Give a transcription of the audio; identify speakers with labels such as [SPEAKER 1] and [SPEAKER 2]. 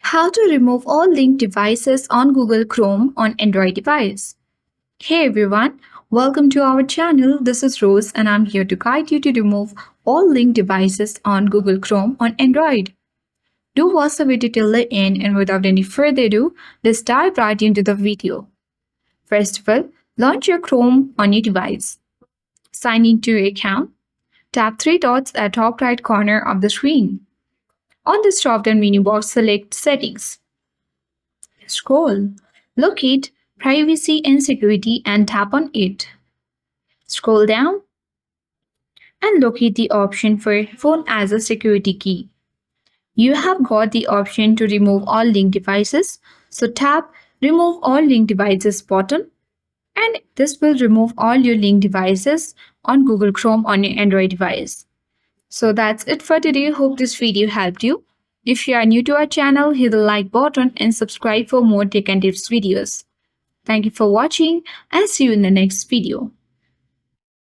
[SPEAKER 1] How to remove all linked devices on Google Chrome on Android device. Hey everyone, welcome to our channel. This is Rose and I'm here to guide you to remove all linked devices on Google Chrome on Android. Do watch the video till the end, and without any further ado, let's dive right into the video. First of all, launch your Chrome on your device. Sign into your account. Tap three dots at top right corner of the screen. On this drop-down menu box, select Settings. Scroll. Locate Privacy and Security and tap on it. Scroll down and locate the option for Phone as a Security Key. You have got the option to remove all linked devices, so tap Remove All Linked Devices button, and this will remove all your linked devices on Google Chrome on your Android device. So that's it for today. Hope this video helped you. If you are new to our channel, hit the like button and subscribe for more tech and tips videos. Thank you for watching and see you in the next video.